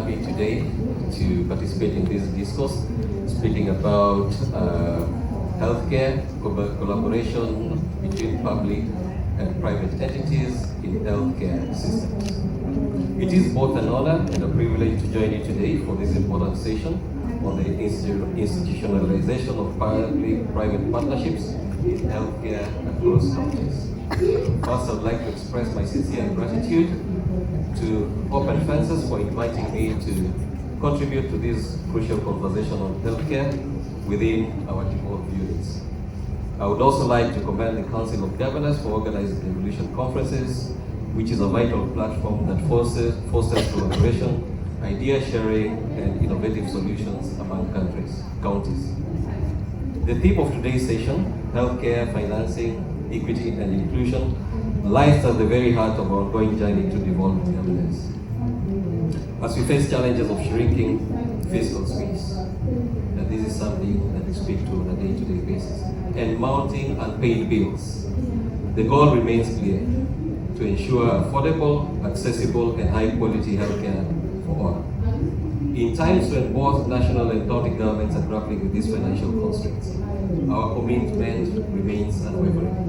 happy today to participate in this discourse, speaking about healthcare, collaboration between public and private entities in healthcare systems. It is both an honor and a privilege to join you today for this important session on the institutionalization of public-private partnerships in healthcare across counties. First, I'd like to express my sincere gratitude to Open Fences for inviting me to contribute to this crucial conversation on healthcare within our devolved units. I would also like to commend the Council of Governors for organizing Devolution conferences, which is a vital platform that fosters collaboration, idea sharing, and innovative solutions among counties. The theme of today's session, healthcare, financing, equity, and inclusion, lies at the very heart of our ongoing journey to devolved governance. As we face challenges of shrinking fiscal space, and this is something that we speak to on a day-to-day basis, and mounting unpaid bills, the goal remains clear: to ensure affordable, accessible, and high-quality healthcare for all. In times when both national and county governments are grappling with these financial constraints, our commitment remains unwavering.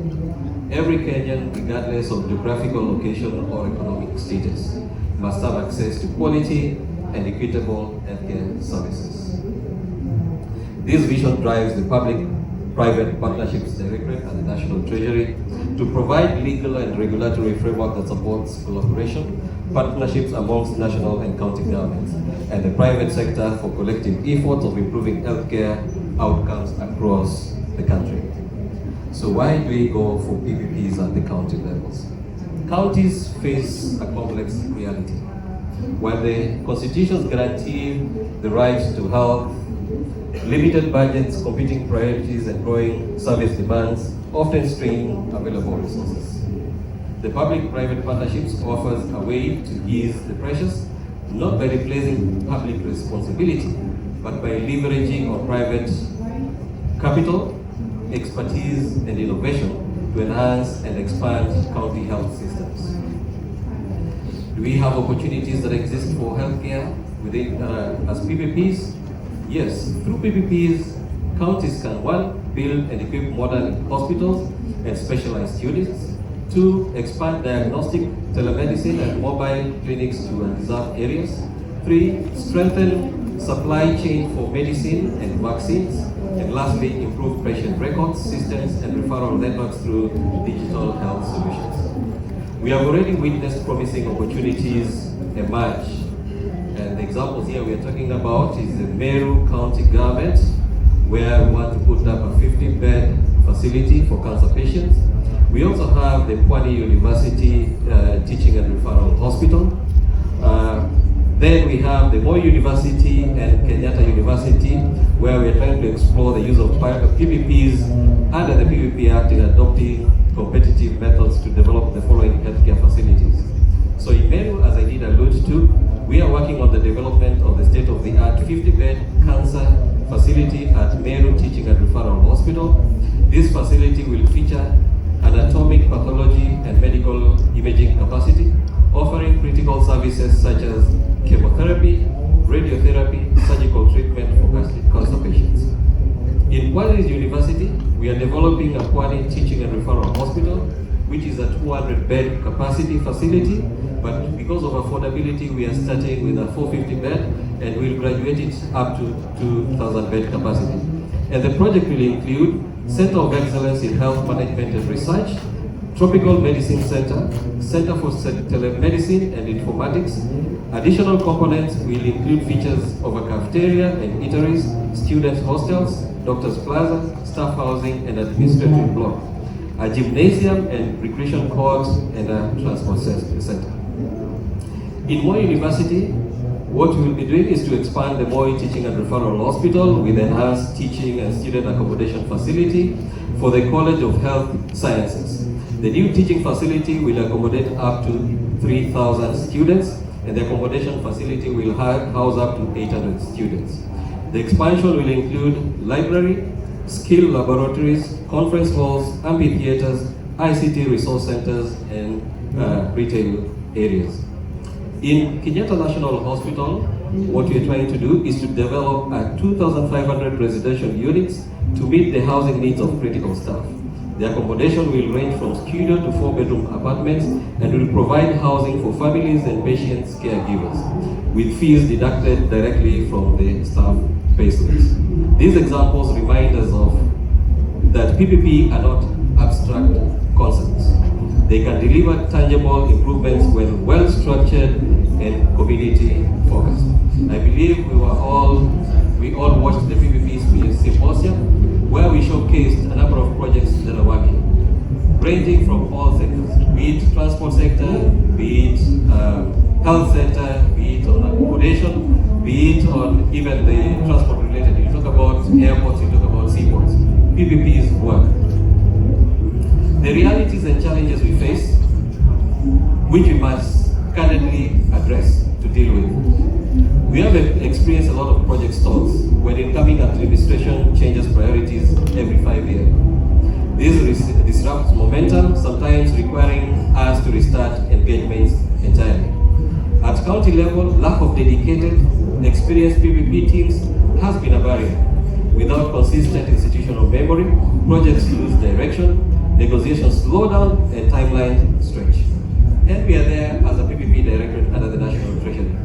Every Kenyan, regardless of geographical location or economic status, must have access to quality and equitable healthcare services. This vision drives the Public-Private Partnerships Directorate and the National Treasury to provide legal and regulatory framework that supports collaboration, partnerships amongst national and county governments, and the private sector for collective efforts of improving healthcare outcomes across the country. So why do we go for PPPs at the county levels? Counties face a complex reality. While the constitutions guarantee the right to health, limited budgets, competing priorities, and growing service demands often strain available resources. The public-private partnerships offers a way to ease the pressures, not by replacing public responsibility, but by leveraging on private capital, expertise, and innovation to enhance and expand county health systems. Do we have opportunities that exist for healthcare within as PPPs? Yes, through PPPs, counties can, one, build and equip modern hospitals and specialized units; two, expand diagnostic, telemedicine, and mobile clinics to undeserved areas; three, strengthen supply chain for medicine and vaccines; and lastly, improve patient records, systems, and referral networks through digital health solutions. We have already witnessed promising opportunities emerge. And the examples here we are talking about is the Meru County government, where we want to put up a 50-bed facility for cancer patients. We also have the Pwani University Teaching and Referral Hospital. Then we have the Moi University and Kenyatta University, where we are trying to explore the use of PPPs under the PPP Act in adopting competitive methods to develop the following healthcare facilities. So in Meru, as I did allude to, we are working on the development of the state-of-the-art 50-bed cancer facility at Meru Teaching and Referral Hospital. This facility will feature anatomic pathology and medical imaging capacity, offering critical services such as chemotherapy, radiotherapy, surgical treatment for cancer patients. In Pwani University, we are developing a Pwani Teaching and Referral Hospital, which is a 200-bed capacity facility, but because of affordability, we are starting with a 450-bed, and we'll graduate it up to 2,000-bed capacity. And the project will include Center of Excellence in Health Management and Research, Tropical Medicine Center, Center for Telemedicine and Informatics. Additional components will include features of a cafeteria and eateries, student hostels, doctors' plaza, staff housing, and administrative block, a gymnasium and recreation court, and a transport center. In Moi University, what we will be doing is to expand the Moi Teaching and Referral Hospital with enhanced teaching and student accommodation facility for the College of Health Sciences. The new teaching facility will accommodate up to 3,000 students, and the accommodation facility will house up to 800 students. The expansion will include library, skill laboratories, conference halls, amphitheaters, ICT resource centers, and retail areas. In Kenyatta National Hospital, what we're trying to do is to develop 2,500 residential units to meet the housing needs of critical staff. The accommodation will range from studio to 4-bedroom apartments and will provide housing for families and patients' caregivers, with fees deducted directly from the staff payslips. These examples remind us of that PPP are not abstract concepts. They can deliver tangible improvements when well-structured and community-focused. I believe we all watched the PPP symposium, where we showcased a number of projects that are working, ranging from all sectors, be it transport sector, be it health sector, be it on accommodation, be it on even the transport related. You talk about airports, you talk about seaports. PPPs work. The realities and challenges we face, which we must candidly address to deal with. We have experienced a lot of project stalls when incoming administration changes priorities every 5 years. This disrupts momentum, sometimes requiring us to restart engagements entirely. At county level, lack of dedicated, experienced PPP teams has been a barrier. Without consistent institutional memory, projects lose direction, negotiations slow down, and timelines stretch. And we are there as a PPP Directorate under the National Treasury.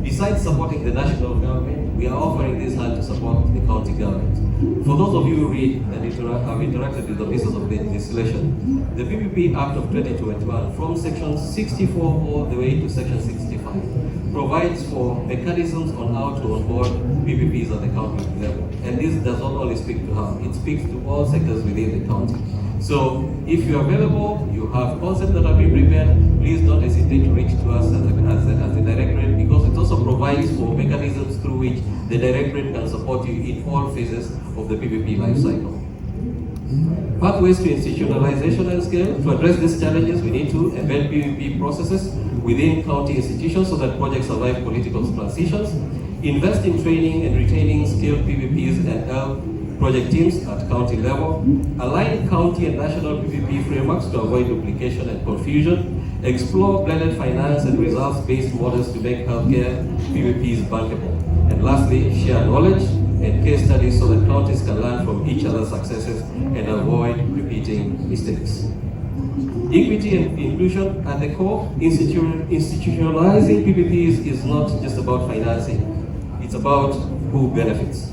Besides supporting the national government, we are offering this hand to support the county government. For those of you who read and have interacted with the pieces of legislation, the PPP Act of 2021, from Section 64 all the way to Section 65, provides for mechanisms on how to onboard PPPs at the county level. And this does not only speak to her, it speaks to all sectors within the county. So if you're available, you have concepts that have been prepared, please don't hesitate to reach to us as a directorate, because it also provides for mechanisms through which the directorate can support you in all phases of the PPP life cycle. Pathways to institutionalization and scale. To address these challenges, we need to embed PPP processes within county institutions so that projects survive political transitions, invest in training and retaining skilled PPPs and help project teams at county level, align county and national PPP frameworks to avoid duplication and confusion, explore blended finance and results-based models to make healthcare PPPs bankable, and lastly, share knowledge and case studies so that counties can learn from each other's successes and avoid repeating mistakes. Equity and inclusion at the core. Institutionalizing PPPs is not just about financing, it's about who benefits.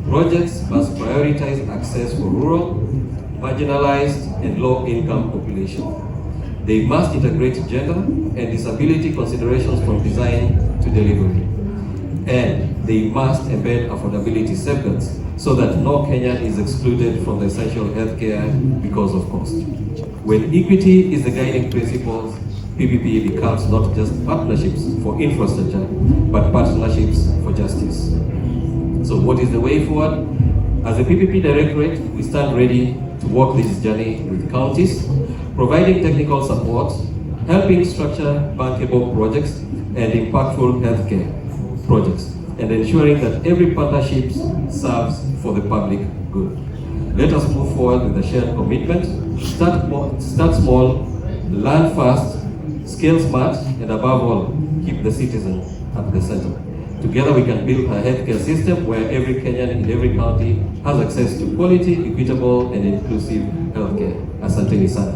Projects must prioritize access for rural, marginalized, and low-income population. They must integrate gender and disability considerations from design to delivery. And they must embed affordability safeguards so that no Kenyan is excluded from the essential healthcare because of cost. When equity is the guiding principle, PPP becomes not just partnerships for infrastructure, but partnerships for justice. So what is the way forward? As a PPP Directorate, we stand ready to walk this journey with counties, providing technical support, helping structure bankable projects and impactful healthcare projects, and ensuring that every partnership serves for the public good. Let us move forward with a shared commitment, start small, learn fast, scale smart, and above all, keep the citizen at the center. Together we can build a healthcare system where every Kenyan in every county has access to quality, equitable, and inclusive healthcare. Asanteni sana.